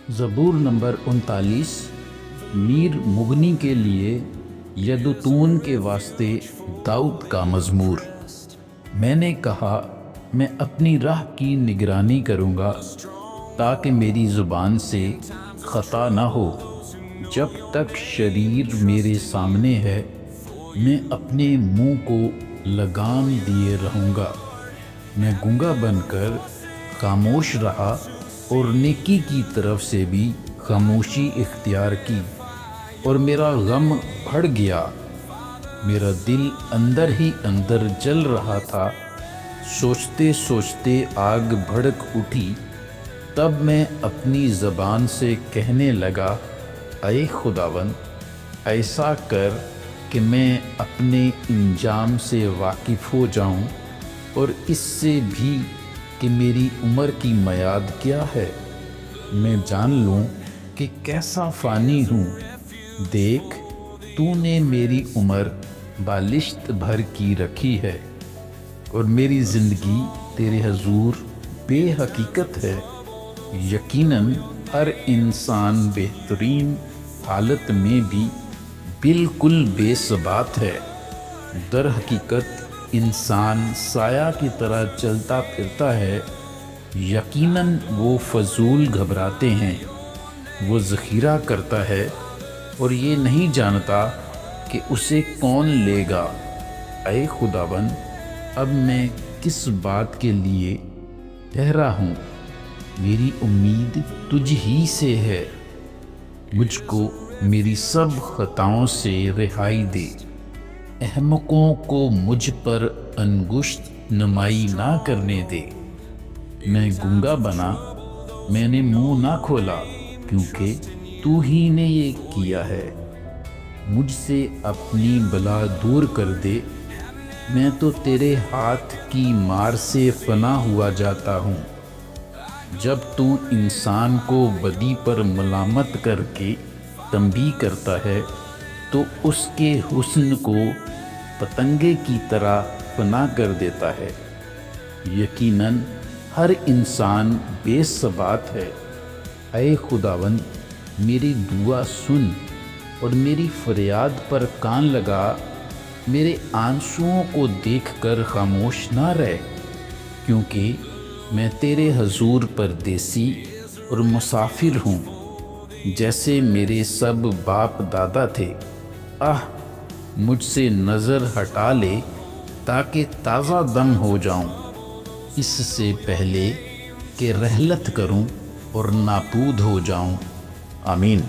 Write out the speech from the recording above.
زبور نمبر 39 میر مغنی کے لیے یدوتون کے واسطے داؤد کا مزمور۔ میں نے کہا میں اپنی راہ کی نگرانی کروں گا تاکہ میری زبان سے خطا نہ ہو۔ جب تک شریر میرے سامنے ہے میں اپنے منہ کو لگام دیے رہوں گا۔ میں گونگا بن کر خاموش رہا اور نیکی کی طرف سے بھی خاموشی اختیار کی، اور میرا غم بڑھ گیا۔ میرا دل اندر ہی اندر جل رہا تھا، سوچتے سوچتے آگ بھڑک اٹھی۔ تب میں اپنی زبان سے کہنے لگا، اے خداوند ایسا کر کہ میں اپنے انجام سے واقف ہو جاؤں، اور اس سے بھی کہ میری عمر کی میعاد کیا ہے، میں جان لوں کہ کیسا فانی ہوں۔ دیکھ تو نے میری عمر بالشت بھر کی رکھی ہے، اور میری زندگی تیرے حضور بے حقیقت ہے۔ یقیناً ہر انسان بہترین حالت میں بھی بالکل بے ثبات ہے۔ در حقیقت انسان سایہ کی طرح چلتا پھرتا ہے۔ یقیناً وہ فضول گھبراتے ہیں۔ وہ ذخیرہ کرتا ہے اور یہ نہیں جانتا کہ اسے کون لے گا۔ اے خداوند اب میں کس بات کے لیے ٹھہرا ہوں؟ میری امید تجھ ہی سے ہے۔ مجھ کو میری سب خطاؤں سے رہائی دے۔ احمقوں کو مجھ پر انگشت نمائی نہ کرنے دے۔ میں گونگا بنا، میں نے منہ نہ کھولا، کیونکہ تو ہی نے یہ کیا ہے۔ مجھ سے اپنی بلا دور کر دے، میں تو تیرے ہاتھ کی مار سے فنا ہوا جاتا ہوں۔ جب تو انسان کو بدی پر ملامت کر کے تنبیہ کرتا ہے تو اس کے حسن کو پتنگے کی طرح فنا کر دیتا ہے۔ یقیناً ہر انسان بے ثبات ہے۔ اے خداوند میری دعا سن اور میری فریاد پر کان لگا۔ میرے آنسوؤں کو دیکھ کر خاموش نہ رہ، کیونکہ میں تیرے حضور پردیسی اور مسافر ہوں، جیسے میرے سب باپ دادا تھے۔ مجھ سے نظر ہٹا لے تاکہ تازہ دم ہو جاؤں، اس سے پہلے کہ رحلت کروں اور ناپود ہو جاؤں۔ آمین۔